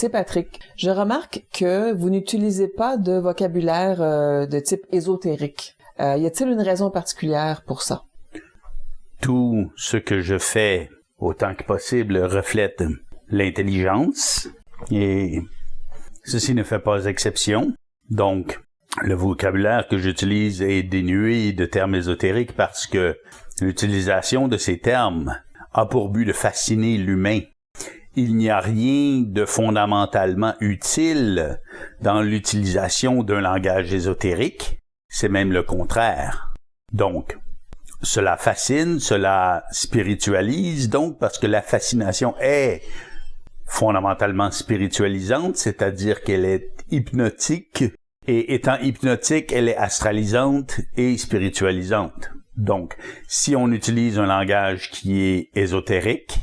c'est Patrick. Je remarque que vous n'utilisez pas de vocabulaire de type ésotérique. Y a-t-il une raison particulière pour ça? Tout ce que je fais, autant que possible, reflète l'intelligence et ceci ne fait pas exception. Donc, le vocabulaire que j'utilise est dénué de termes ésotériques parce que l'utilisation de ces termes a pour but de fasciner l'humain. Il n'y a rien de fondamentalement utile dans l'utilisation d'un langage ésotérique, c'est même le contraire. Donc, cela fascine, cela spiritualise, donc, parce que la fascination est fondamentalement spiritualisante, c'est-à-dire qu'elle est hypnotique, et étant hypnotique, elle est astralisante et spiritualisante. Donc, si on utilise un langage qui est ésotérique,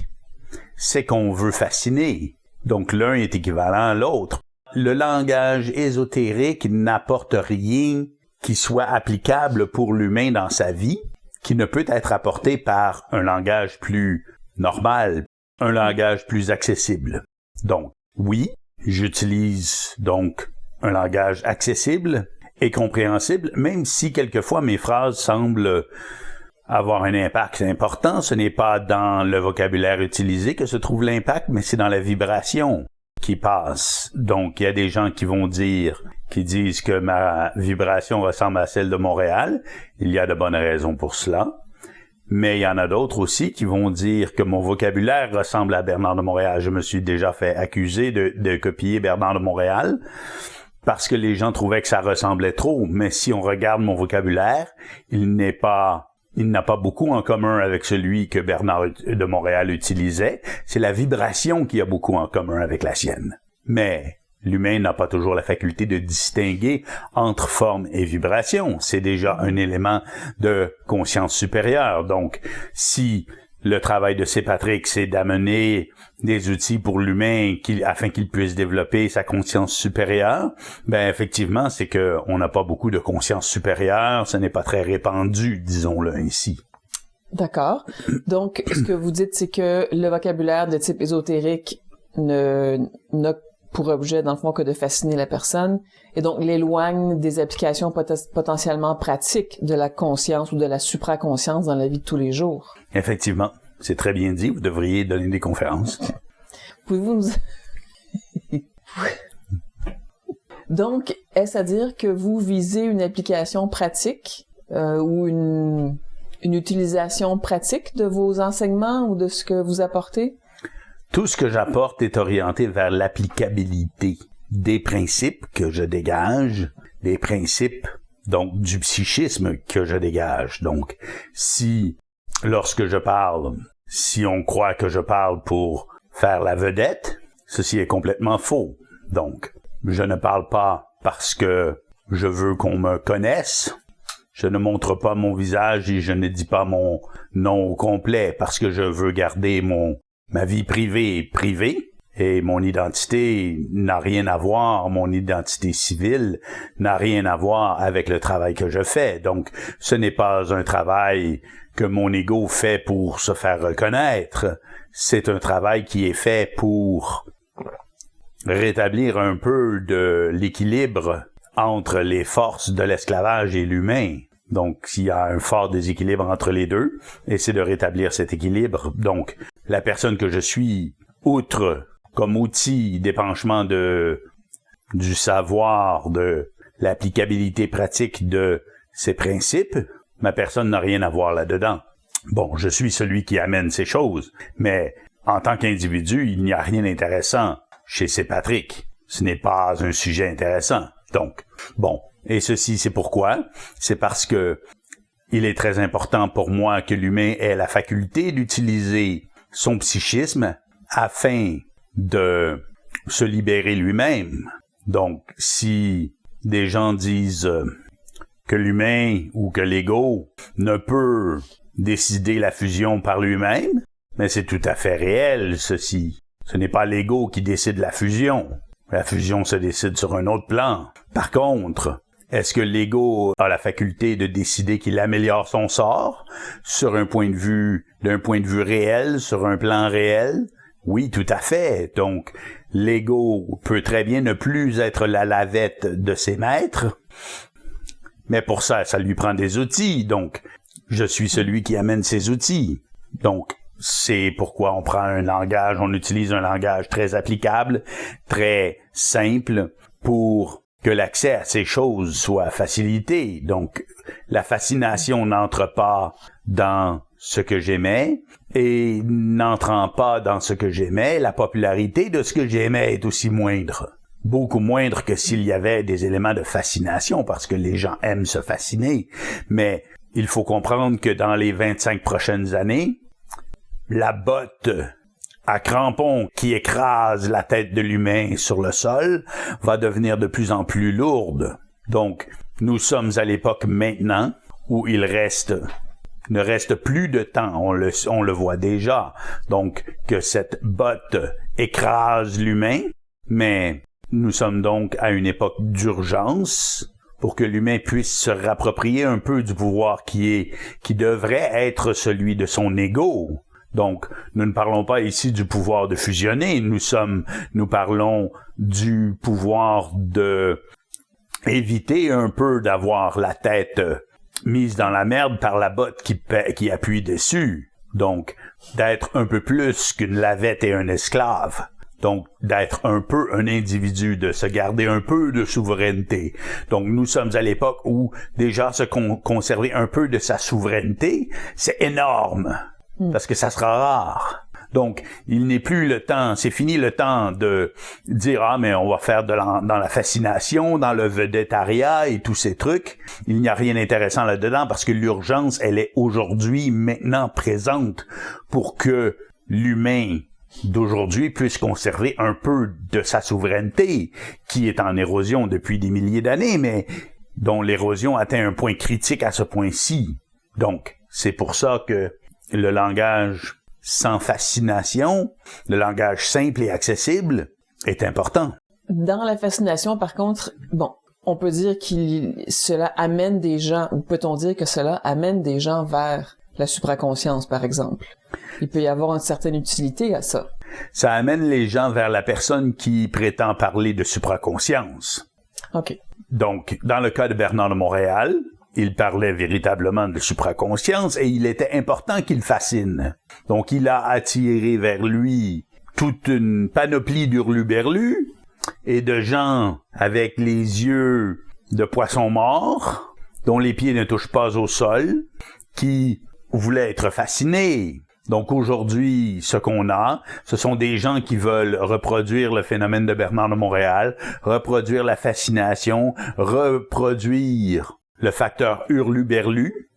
c'est qu'on veut fasciner. Donc, l'un est équivalent à l'autre. Le langage ésotérique n'apporte rien qui soit applicable pour l'humain dans sa vie, qui ne peut être apporté par un langage plus normal, un langage plus accessible. Donc, oui, j'utilise donc un langage accessible et compréhensible, même si quelquefois mes phrases semblent avoir un impact important. Ce n'est pas dans le vocabulaire utilisé que se trouve l'impact, mais c'est dans la vibration qui passe. Donc, il y a des gens qui disent que ma vibration ressemble à celle de Montréal. Il y a de bonnes raisons pour cela. Mais il y en a d'autres aussi qui vont dire que mon vocabulaire ressemble à Bernard de Montréal. Je me suis déjà fait accuser de copier Bernard de Montréal parce que les gens trouvaient que ça ressemblait trop. Mais si on regarde mon vocabulaire, il n'a pas beaucoup en commun avec celui que Bernard de Montréal utilisait. C'est la vibration qui a beaucoup en commun avec la sienne. Mais l'humain n'a pas toujours la faculté de distinguer entre forme et vibration. C'est déjà un élément de conscience supérieure. Donc, si le travail de C. Patrick, c'est d'amener des outils pour l'humain afin qu'il puisse développer sa conscience supérieure, ben effectivement, c'est que on n'a pas beaucoup de conscience supérieure, ce n'est pas très répandu, disons-le ainsi. D'accord. Donc, ce que vous dites, c'est que le vocabulaire de type ésotérique n'a pour objet, dans le fond, que de fasciner la personne, et donc l'éloigne des applications potentiellement pratiques de la conscience ou de la supraconscience dans la vie de tous les jours. Effectivement. C'est très bien dit. Vous devriez donner des conférences. Pouvez-vous nous... Donc, est-ce à dire que vous visez une application pratique ou une utilisation pratique de vos enseignements ou de ce que vous apportez? Tout ce que j'apporte est orienté vers l'applicabilité des principes que je dégage, des principes, donc, du psychisme que je dégage. Donc, lorsque je parle, si on croit que je parle pour faire la vedette, ceci est complètement faux. Donc, je ne parle pas parce que je veux qu'on me connaisse. Je ne montre pas mon visage et je ne dis pas mon nom au complet parce que je veux garder ma vie privée et mon identité n'a rien à voir, mon identité civile n'a rien à voir avec le travail que je fais. Donc, ce n'est pas un travail que mon ego fait pour se faire reconnaître. C'est un travail qui est fait pour rétablir un peu de l'équilibre entre les forces de l'esclavage et l'humain. Donc, il y a un fort déséquilibre entre les deux, et c'est de rétablir cet équilibre. Donc, la personne que je suis, outre comme outil d'épanchement du savoir, de l'applicabilité pratique de ces principes, ma personne n'a rien à voir là-dedans. Bon, je suis celui qui amène ces choses, mais en tant qu'individu, il n'y a rien d'intéressant chez C. Patrick. Ce n'est pas un sujet intéressant. Donc, bon. Et ceci, c'est pourquoi? C'est parce que il est très important pour moi que l'humain ait la faculté d'utiliser son psychisme afin de se libérer lui-même. Donc, si des gens disent que l'humain ou que l'ego ne peut décider la fusion par lui-même, mais c'est tout à fait réel, ceci. Ce n'est pas l'ego qui décide la fusion. La fusion se décide sur un autre plan. Par contre, est-ce que l'ego a la faculté de décider qu'il améliore son sort d'un point de vue réel, sur un plan réel? Oui, tout à fait. Donc, l'ego peut très bien ne plus être la lavette de ses maîtres, mais pour ça, ça lui prend des outils, donc je suis celui qui amène ces outils. Donc, c'est pourquoi on utilise un langage très applicable, très simple, pour que l'accès à ces choses soit facilité. Donc, la fascination n'entre pas dans ce que j'aimais, et n'entrant pas dans ce que j'aimais, la popularité de ce que j'aimais est aussi moindre. Beaucoup moindre que s'il y avait des éléments de fascination, parce que les gens aiment se fasciner. Mais il faut comprendre que dans les 25 prochaines années, la botte à crampons qui écrase la tête de l'humain sur le sol va devenir de plus en plus lourde. Donc, nous sommes à l'époque maintenant où il ne reste plus de temps, on le voit déjà, donc que cette botte écrase l'humain, mais nous sommes donc à une époque d'urgence pour que l'humain puisse se rapproprier un peu du pouvoir qui devrait être celui de son ego. Donc, nous ne parlons pas ici du pouvoir de fusionner, nous parlons du pouvoir de éviter un peu d'avoir la tête mise dans la merde par la botte qui appuie dessus. Donc, d'être un peu plus qu'une lavette et un esclave. Donc, d'être un peu un individu, de se garder un peu de souveraineté. Donc, nous sommes à l'époque où déjà conserver un peu de sa souveraineté, c'est énorme. Parce que ça sera rare. Donc, il n'est plus le temps, c'est fini le temps de dire, mais on va faire dans la fascination, dans le vedettariat et tous ces trucs. Il n'y a rien d'intéressant là-dedans parce que l'urgence, elle est aujourd'hui, maintenant présente pour que l'humain d'aujourd'hui puisse conserver un peu de sa souveraineté, qui est en érosion depuis des milliers d'années, mais dont l'érosion atteint un point critique à ce point-ci. Donc, c'est pour ça que le langage sans fascination, le langage simple et accessible est important. Dans la fascination, par contre, on peut dire cela amène des gens, ou peut-on dire que cela amène des gens vers la supraconscience, par exemple. Il peut y avoir une certaine utilité à ça. Ça amène les gens vers la personne qui prétend parler de supraconscience. OK. Donc, dans le cas de Bernard de Montréal, il parlait véritablement de supraconscience et il était important qu'il fascine. Donc, il a attiré vers lui toute une panoplie d'hurluberlus et de gens avec les yeux de poissons morts, dont les pieds ne touchent pas au sol, qui voulaient être fascinés. Donc, aujourd'hui, ce qu'on a, ce sont des gens qui veulent reproduire le phénomène de Bernard de Montréal, reproduire la fascination, reproduire le facteur hurluberlu.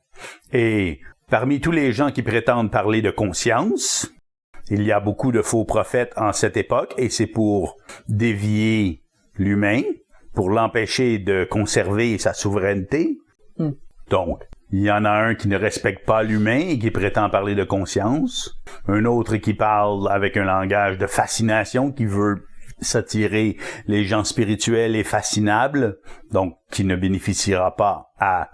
Et parmi tous les gens qui prétendent parler de conscience, il y a beaucoup de faux prophètes en cette époque, et c'est pour dévier l'humain, pour l'empêcher de conserver sa souveraineté. Donc, il y en a un qui ne respecte pas l'humain et qui prétend parler de conscience, un autre qui parle avec un langage de fascination, qui veut s'attirer les gens spirituels et fascinables, donc qui ne bénéficiera pas à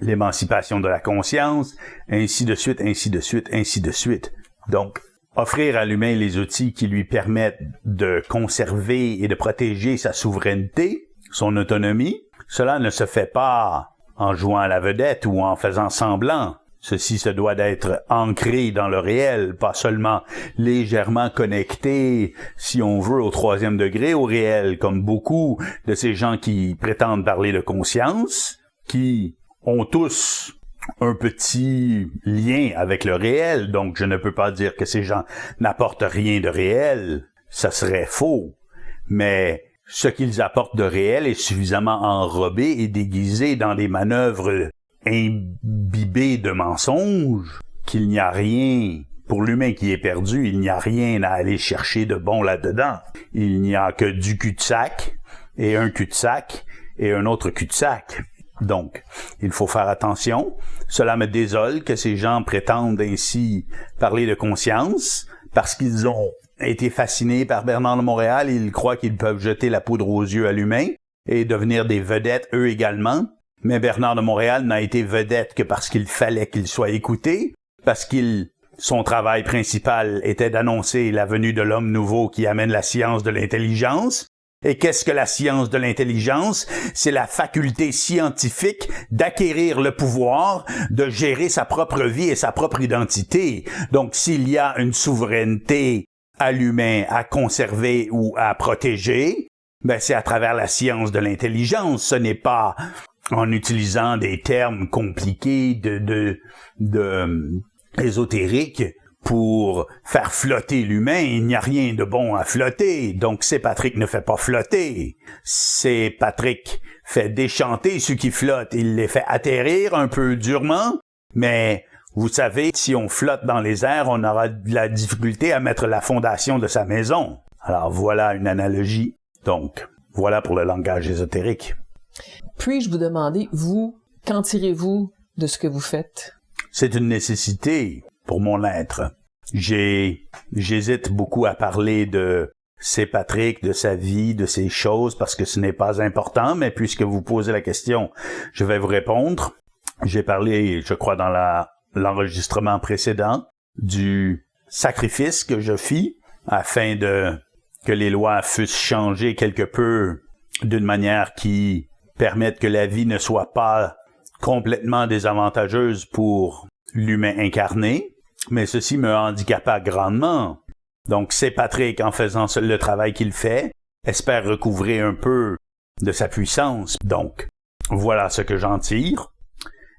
l'émancipation de la conscience, ainsi de suite, ainsi de suite, ainsi de suite. Donc, offrir à l'humain les outils qui lui permettent de conserver et de protéger sa souveraineté, son autonomie, cela ne se fait pas en jouant à la vedette ou en faisant semblant. Ceci se doit d'être ancré dans le réel, pas seulement légèrement connecté, si on veut, au 3e degré, au réel, comme beaucoup de ces gens qui prétendent parler de conscience, qui ont tous un petit lien avec le réel, donc je ne peux pas dire que ces gens n'apportent rien de réel, ça serait faux, mais ce qu'ils apportent de réel est suffisamment enrobé et déguisé dans des manœuvres imbibé de mensonges, qu'il n'y a rien, pour l'humain qui est perdu, il n'y a rien à aller chercher de bon là-dedans. Il n'y a que du cul-de-sac, et un cul-de-sac, et un autre cul-de-sac. Donc, il faut faire attention. Cela me désole que ces gens prétendent ainsi parler de conscience, parce qu'ils ont été fascinés par Bernard de Montréal, et ils croient qu'ils peuvent jeter la poudre aux yeux à l'humain, et devenir des vedettes eux également. Mais Bernard de Montréal n'a été vedette que parce qu'il fallait qu'il soit écouté, parce qu'il son travail principal était d'annoncer la venue de l'homme nouveau qui amène la science de l'intelligence. Et qu'est-ce que la science de l'intelligence? C'est la faculté scientifique d'acquérir le pouvoir de gérer sa propre vie et sa propre identité. Donc, s'il y a une souveraineté à l'humain à conserver ou à protéger, ben c'est à travers la science de l'intelligence. Ce n'est pas en utilisant des termes compliqués ésotériques pour faire flotter l'humain. Il n'y a rien de bon à flotter. Donc, c'est Patrick ne fait pas flotter. C'est Patrick fait déchanter ceux qui flottent. Il les fait atterrir un peu durement, mais vous savez, si on flotte dans les airs, on aura de la difficulté à mettre la fondation de sa maison. Alors, voilà une analogie. Donc, voilà pour le langage ésotérique. Puis-je vous demander, vous, qu'en tirez-vous de ce que vous faites? C'est une nécessité pour mon être. J'hésite beaucoup à parler de c'est Patrick, de sa vie, de ses choses, parce que ce n'est pas important, mais puisque vous posez la question, je vais vous répondre. J'ai parlé, je crois, dans l'enregistrement précédent, du sacrifice que je fis afin que les lois fussent changées quelque peu d'une manière qui permette que la vie ne soit pas complètement désavantageuse pour l'humain incarné, mais ceci me handicapa grandement. Donc, c'est Patrick, en faisant le travail qu'il fait, espère recouvrer un peu de sa puissance. Donc, voilà ce que j'en tire.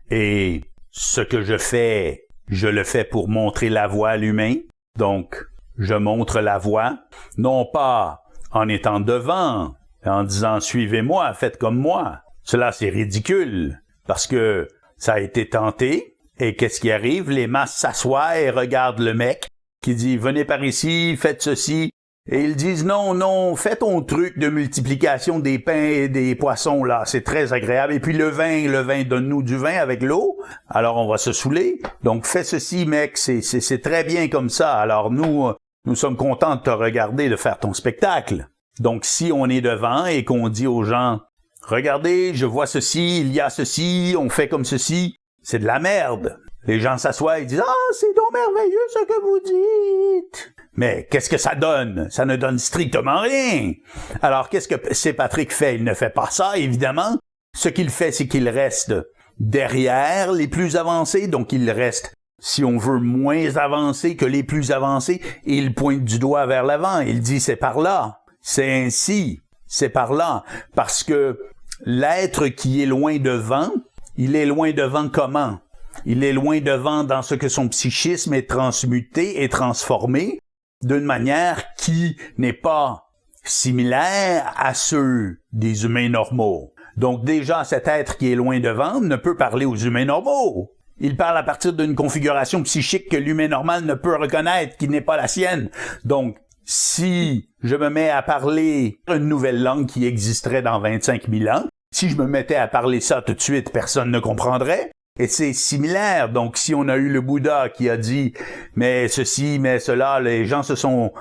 Et ce que je fais, je le fais pour montrer la voie à l'humain. Donc, je montre la voie, non pas en étant devant, en disant « Suivez-moi, faites comme moi ». Cela, c'est ridicule, parce que ça a été tenté. Et qu'est-ce qui arrive? Les masses s'assoient et regardent le mec qui dit « Venez par ici, faites ceci ». Et ils disent « Non, fais ton truc de multiplication des pains et des poissons, là, c'est très agréable. Et puis le vin, donne-nous du vin avec l'eau. Alors on va se saouler. Donc fais ceci, mec, c'est très bien comme ça. Alors nous sommes contents de te regarder, de faire ton spectacle. » Donc si on est devant et qu'on dit aux gens « Regardez, je vois ceci, il y a ceci, on fait comme ceci », c'est de la merde. Les gens s'assoient et disent « Ah, c'est donc merveilleux ce que vous dites ». Mais qu'est-ce que ça donne? Ça ne donne strictement rien. Alors, qu'est-ce que c'est Patrick fait? Il ne fait pas ça, évidemment. Ce qu'il fait, c'est qu'il reste derrière les plus avancés, donc il reste, si on veut, moins avancé que les plus avancés, et il pointe du doigt vers l'avant. Il dit « c'est par là, c'est ainsi, c'est par là ». Parce que l'être qui est loin devant, il est loin devant comment? Il est loin devant dans ce que son psychisme est transmuté et transformé d'une manière qui n'est pas similaire à ceux des humains normaux. Donc déjà, cet être qui est loin devant ne peut parler aux humains normaux. Il parle à partir d'une configuration psychique que l'humain normal ne peut reconnaître, qui n'est pas la sienne. Donc, si je me mets à parler une nouvelle langue qui existerait dans 25 000 ans, si je me mettais à parler ça tout de suite, personne ne comprendrait. Et c'est similaire. Donc, si on a eu le Bouddha qui a dit « mais ceci, mais cela », les gens se sont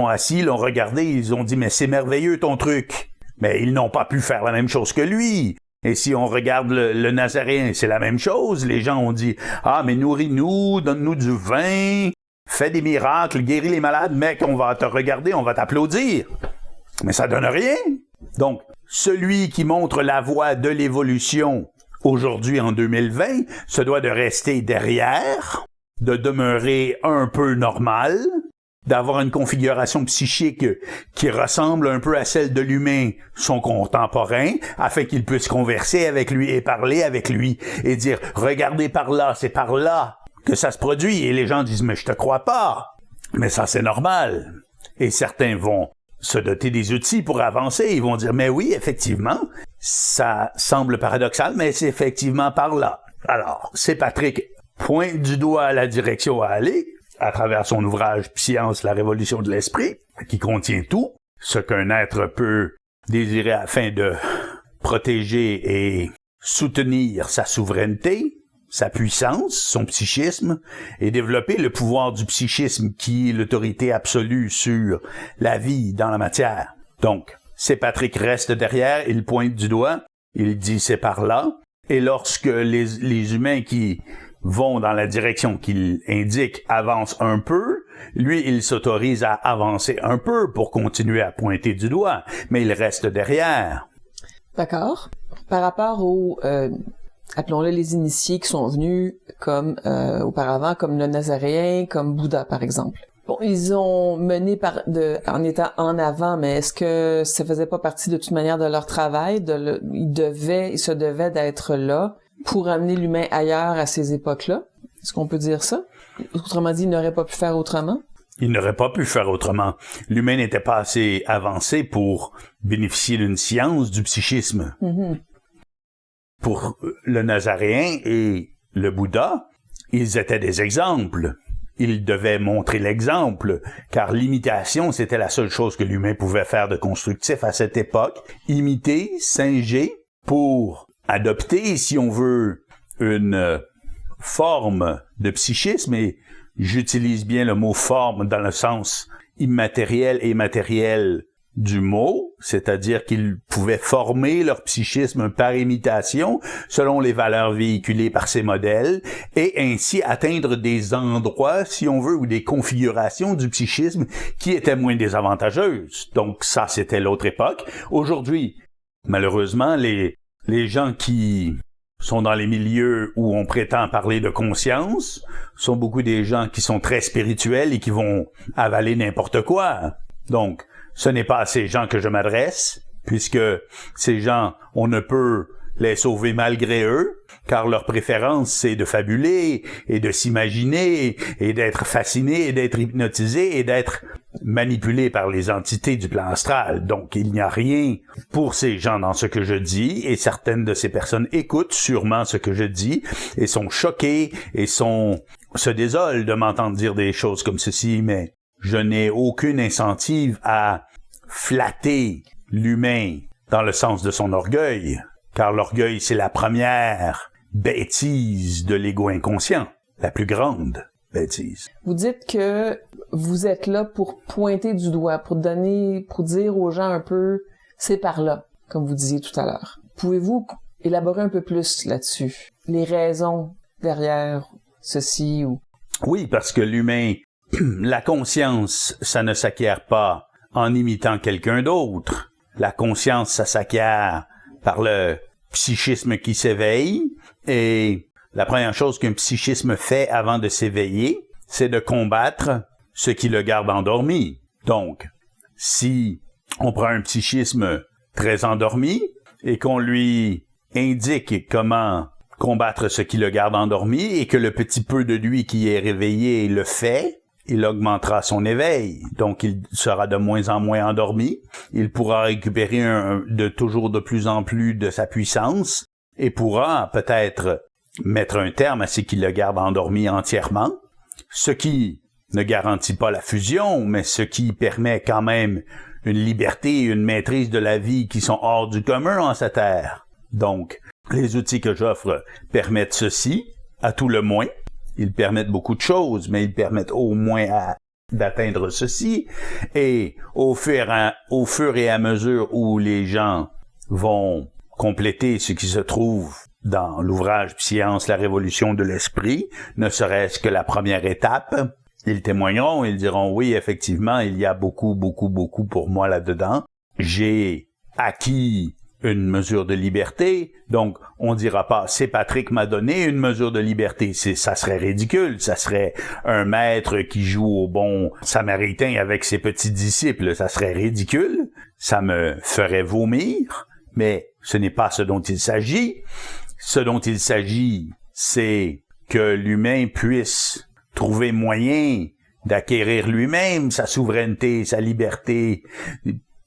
assis, l'ont regardé, ils ont dit « mais c'est merveilleux ton truc ». Mais ils n'ont pas pu faire la même chose que lui. Et si on regarde le Nazaréen, c'est la même chose. Les gens ont dit « ah, mais nourris-nous, donne-nous du vin, fais des miracles, guéris les malades, mec, on va te regarder, on va t'applaudir ». Mais ça donne rien. Donc, celui qui montre la voie de l'évolution aujourd'hui, en 2020, se doit de rester derrière, de demeurer un peu normal, d'avoir une configuration psychique qui ressemble un peu à celle de l'humain, son contemporain, afin qu'il puisse converser avec lui et parler avec lui et dire « Regardez par là, c'est par là que ça se produit. » Et les gens disent « Mais je te crois pas. » Mais ça, c'est normal. Et certains vont se doter des outils pour avancer. Ils vont dire « Mais oui, effectivement, ça semble paradoxal, mais c'est effectivement par là. » Alors, c'est Patrick pointe du doigt à la direction à aller, à travers son ouvrage « Science, la révolution de l'esprit », qui contient tout, ce qu'un être peut désirer afin de protéger et soutenir sa souveraineté, sa puissance, son psychisme, et développer le pouvoir du psychisme qui est l'autorité absolue sur la vie dans la matière. Donc, c'est Patrick reste derrière, il pointe du doigt, il dit c'est par là, et lorsque les humains qui vont dans la direction qu'il indique avancent un peu, lui, il s'autorise à avancer un peu pour continuer à pointer du doigt, mais il reste derrière. D'accord. Par rapport aux, appelons-les les initiés qui sont venus comme auparavant, comme le Nazaréen, comme Bouddha, par exemple. Bon, ils ont mené en étant en avant, mais est-ce que ça faisait pas partie de toute manière de leur travail? Ils se devaient d'être là pour amener l'humain ailleurs à ces époques-là? Est-ce qu'on peut dire ça? Autrement dit, ils n'auraient pas pu faire autrement? Il n'aurait pas pu faire autrement. L'humain n'était pas assez avancé pour bénéficier d'une science du psychisme. Mm-hmm. Pour le Nazaréen et le Bouddha, ils étaient des exemples. Ils devaient montrer l'exemple, car l'imitation, c'était la seule chose que l'humain pouvait faire de constructif à cette époque. Imiter, singer, pour adopter, si on veut, une forme de psychisme, et j'utilise bien le mot forme dans le sens immatériel et matériel du mot, c'est-à-dire qu'ils pouvaient former leur psychisme par imitation selon les valeurs véhiculées par ces modèles et ainsi atteindre des endroits, si on veut, ou des configurations du psychisme qui étaient moins désavantageuses. Donc ça, c'était l'autre époque. Aujourd'hui, malheureusement, les gens qui sont dans les milieux où on prétend parler de conscience sont beaucoup des gens qui sont très spirituels et qui vont avaler n'importe quoi. Donc, ce n'est pas à ces gens que je m'adresse, puisque ces gens, on ne peut les sauver malgré eux, car leur préférence, c'est de fabuler et de s'imaginer et d'être fasciné et d'être hypnotisé et d'être manipulé par les entités du plan astral. Donc, il n'y a rien pour ces gens dans ce que je dis, et certaines de ces personnes écoutent sûrement ce que je dis et sont choquées et se désolent de m'entendre dire des choses comme ceci, mais je n'ai aucune incentive à flatter l'humain dans le sens de son orgueil, car l'orgueil, c'est la première bêtise de l'ego inconscient, la plus grande bêtise. Vous dites que vous êtes là pour pointer du doigt, pour dire aux gens un peu, c'est par là, comme vous disiez tout à l'heure. Pouvez-vous élaborer un peu plus là-dessus? Les raisons derrière ceci ou... Oui, parce que l'humain, la conscience, ça ne s'acquiert pas en imitant quelqu'un d'autre. La conscience, ça s'acquiert par le psychisme qui s'éveille, et la première chose qu'un psychisme fait avant de s'éveiller, c'est de combattre ce qui le garde endormi. Donc, si on prend un psychisme très endormi et qu'on lui indique comment combattre ce qui le garde endormi et que le petit peu de lui qui est réveillé le fait, il augmentera son éveil. Donc, il sera de moins en moins endormi. Il pourra récupérer toujours de plus en plus de sa puissance et pourra peut-être mettre un terme à ce qui le garde endormi entièrement, ce qui ne garantit pas la fusion, mais ce qui permet quand même une liberté et une maîtrise de la vie qui sont hors du commun en cette ère. Donc, les outils que j'offre permettent ceci, à tout le moins. Ils permettent beaucoup de choses, mais ils permettent au moins d'atteindre ceci. Et au fur et à mesure où les gens vont compléter ce qui se trouve dans l'ouvrage Science, la révolution de l'esprit, ne serait-ce que la première étape, ils témoigneront, ils diront oui, effectivement, il y a beaucoup pour moi là-dedans. J'ai acquis une mesure de liberté, donc on dira pas c'est Patrick m'a donné une mesure de liberté, ça serait ridicule, ça serait un maître qui joue au bon samaritain avec ses petits disciples, ça serait ridicule, ça me ferait vomir, mais ce n'est pas ce dont il s'agit. Ce dont il s'agit, c'est que l'humain puisse trouver moyen d'acquérir lui-même sa souveraineté, sa liberté,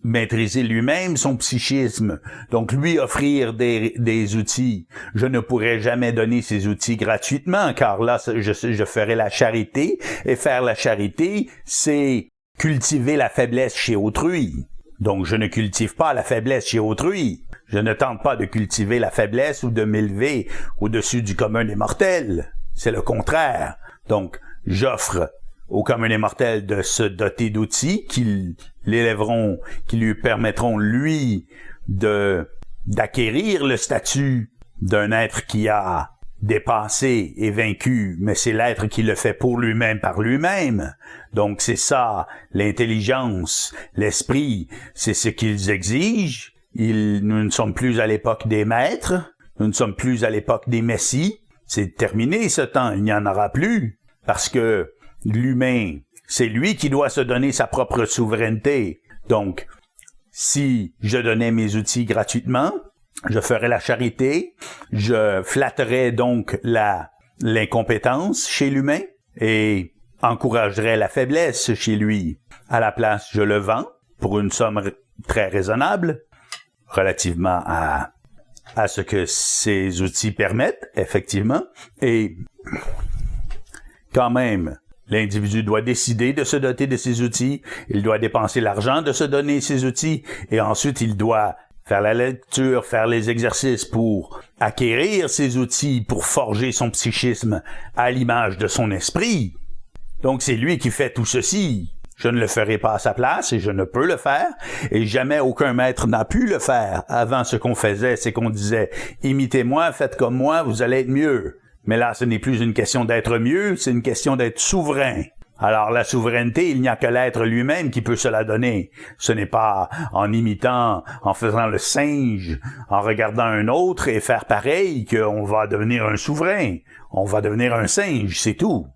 maîtriser lui-même son psychisme, donc lui offrir des outils. Je ne pourrais jamais donner ces outils gratuitement, car là, je ferais la charité, et faire la charité, c'est cultiver la faiblesse chez autrui. Donc, je ne cultive pas la faiblesse chez autrui. Je ne tente pas de cultiver la faiblesse ou de m'élever au-dessus du commun des mortels. C'est le contraire. Donc, j'offre au commun des mortels de se doter d'outils qui l'élèveront, qui lui permettront, lui, d'acquérir le statut d'un être qui a dépassé et vaincu, mais c'est l'être qui le fait pour lui-même par lui-même. Donc c'est ça, l'intelligence, l'esprit, c'est ce qu'ils exigent. Nous ne sommes plus à l'époque des maîtres, nous ne sommes plus à l'époque des messies. C'est terminé ce temps, il n'y en aura plus, parce que l'humain, c'est lui qui doit se donner sa propre souveraineté. Donc, si je donnais mes outils gratuitement, je ferais la charité, je flatterais donc l'incompétence chez l'humain et encouragerais la faiblesse chez lui. À la place, je le vends pour une somme très raisonnable, relativement à ce que ces outils permettent, effectivement. Et quand même, l'individu doit décider de se doter de ces outils, il doit dépenser l'argent de se donner ces outils, et ensuite il doit faire la lecture, faire les exercices pour acquérir ces outils, pour forger son psychisme à l'image de son esprit. Donc c'est lui qui fait tout ceci. Je ne le ferai pas à sa place et je ne peux le faire, et jamais aucun maître n'a pu le faire. Avant, ce qu'on faisait, c'est qu'on disait « Imitez-moi, faites comme moi, vous allez être mieux ». Mais là, ce n'est plus une question d'être mieux, c'est une question d'être souverain. Alors la souveraineté, il n'y a que l'être lui-même qui peut se la donner. Ce n'est pas en imitant, en faisant le singe, en regardant un autre et faire pareil qu'on va devenir un souverain. On va devenir un singe, c'est tout.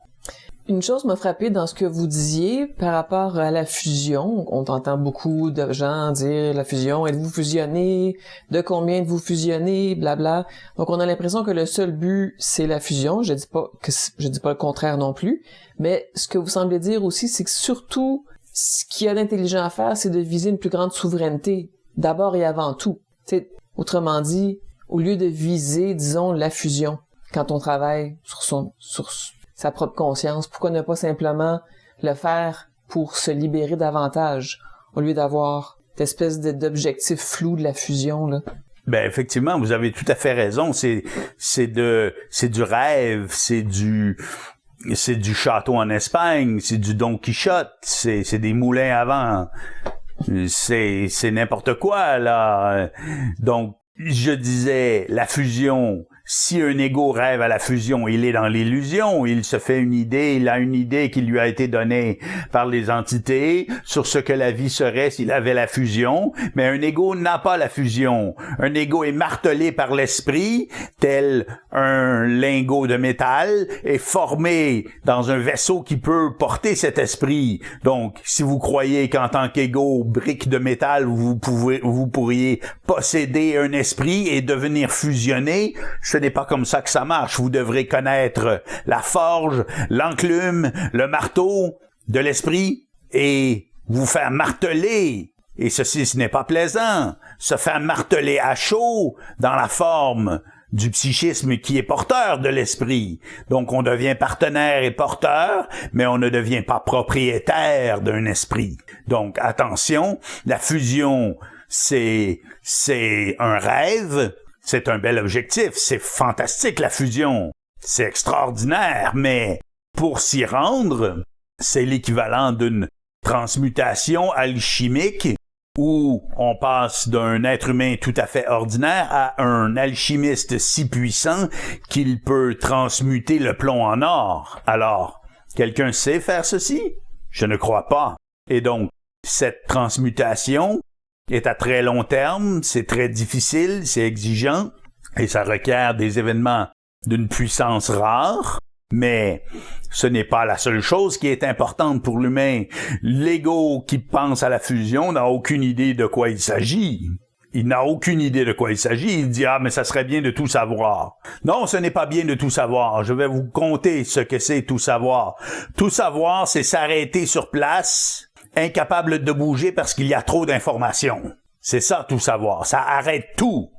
Une chose m'a frappé dans ce que vous disiez par rapport à la fusion. On entend beaucoup de gens dire la fusion, êtes-vous fusionné, de combien êtes-vous fusionné, blabla. Donc on a l'impression que le seul but c'est la fusion. Je dis pas le contraire non plus, mais ce que vous semblez dire aussi, c'est que surtout ce qu'il y a d'intelligent à faire, c'est de viser une plus grande souveraineté, d'abord et avant tout. T'sais, autrement dit, au lieu de viser, disons, la fusion, quand on travaille sur sa propre conscience, pourquoi ne pas simplement le faire pour se libérer davantage, au lieu d'avoir cette espèce d'objectif flou de la fusion, là? Ben, effectivement, vous avez tout à fait raison. C'est du rêve, c'est du château en Espagne, c'est du Don Quichotte, c'est des moulins à vent. C'est n'importe quoi, là. Donc, je disais, la fusion, si un ego rêve à la fusion, il est dans l'illusion, il se fait une idée, il a une idée qui lui a été donnée par les entités sur ce que la vie serait s'il avait la fusion, mais un ego n'a pas la fusion. Un ego est martelé par l'esprit, tel un lingot de métal, et formé dans un vaisseau qui peut porter cet esprit. Donc, si vous croyez qu'en tant qu'ego, brique de métal, vous pourriez posséder un esprit et devenir fusionné, ce n'est pas comme ça que ça marche. Vous devrez connaître la forge, l'enclume, le marteau de l'esprit et vous faire marteler. Et ceci, ce n'est pas plaisant. Se faire marteler à chaud dans la forme du psychisme qui est porteur de l'esprit. Donc, on devient partenaire et porteur, mais on ne devient pas propriétaire d'un esprit. Donc, attention, la fusion, c'est un rêve. C'est un bel objectif, c'est fantastique la fusion, c'est extraordinaire, mais pour s'y rendre, c'est l'équivalent d'une transmutation alchimique où on passe d'un être humain tout à fait ordinaire à un alchimiste si puissant qu'il peut transmuter le plomb en or. Alors, quelqu'un sait faire ceci? Je ne crois pas. Et donc, cette transmutation est à très long terme, c'est très difficile, c'est exigeant, et ça requiert des événements d'une puissance rare, mais ce n'est pas la seule chose qui est importante pour l'humain. L'ego qui pense à la fusion n'a aucune idée de quoi il s'agit. Il n'a aucune idée de quoi il s'agit. Il dit « Ah, mais ça serait bien de tout savoir. » Non, ce n'est pas bien de tout savoir. Je vais vous conter ce que c'est tout savoir. Tout savoir, c'est s'arrêter sur place, incapable de bouger parce qu'il y a trop d'informations. C'est ça, tout savoir. Ça arrête tout.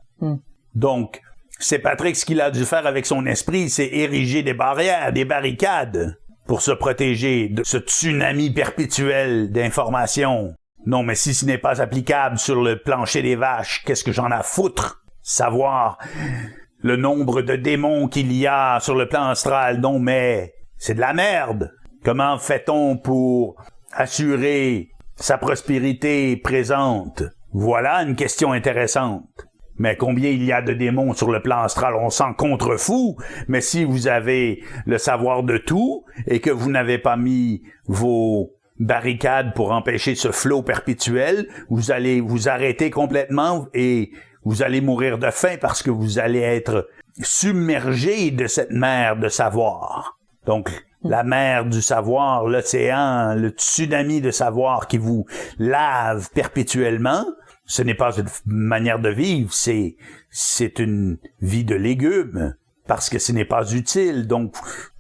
Donc, c'est Patrick ce qu'il a dû faire avec son esprit, c'est ériger des barrières, des barricades pour se protéger de ce tsunami perpétuel d'informations. Non, mais si ce n'est pas applicable sur le plancher des vaches, qu'est-ce que j'en ai à foutre? Savoir le nombre de démons qu'il y a sur le plan astral, non, mais c'est de la merde. Comment fait-on pour assurer sa prospérité présente? Voilà une question intéressante. Mais combien il y a de démons sur le plan astral, on s'en contrefou. Mais si vous avez le savoir de tout et que vous n'avez pas mis vos barricades pour empêcher ce flot perpétuel, vous allez vous arrêter complètement et vous allez mourir de faim parce que vous allez être submergé de cette mer de savoir. Donc, la mer du savoir, l'océan, le tsunami de savoir qui vous lave perpétuellement, ce n'est pas une manière de vivre, c'est une vie de légumes, parce que ce n'est pas utile. Donc,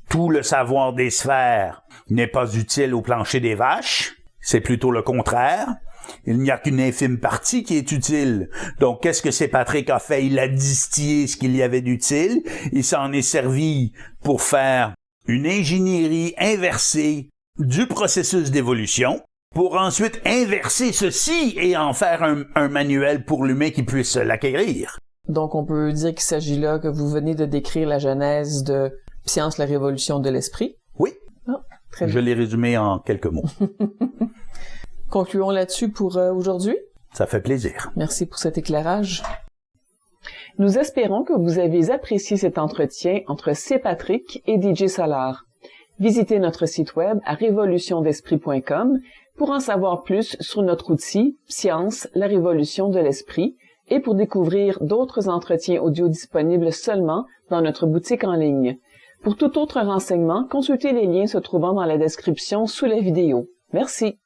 tout le savoir des sphères n'est pas utile au plancher des vaches, c'est plutôt le contraire. Il n'y a qu'une infime partie qui est utile. Donc, qu'est-ce que c'est Patrick a fait? Il a distillé ce qu'il y avait d'utile, il s'en est servi pour faire une ingénierie inversée du processus d'évolution, pour ensuite inverser ceci et en faire un manuel pour l'humain qui puisse l'acquérir. Donc, on peut dire qu'il s'agit là que vous venez de décrire la genèse de Science, la révolution de l'esprit. Oui. Ah, très bien. Je l'ai résumé en quelques mots. Concluons là-dessus pour aujourd'hui. Ça fait plaisir. Merci pour cet éclairage. Nous espérons que vous avez apprécié cet entretien entre C. Patrick et DJ Solar. Visitez notre site web à révolutiondesprit.com pour en savoir plus sur notre outil Science, la révolution de l'esprit et pour découvrir d'autres entretiens audio disponibles seulement dans notre boutique en ligne. Pour tout autre renseignement, consultez les liens se trouvant dans la description sous la vidéo. Merci.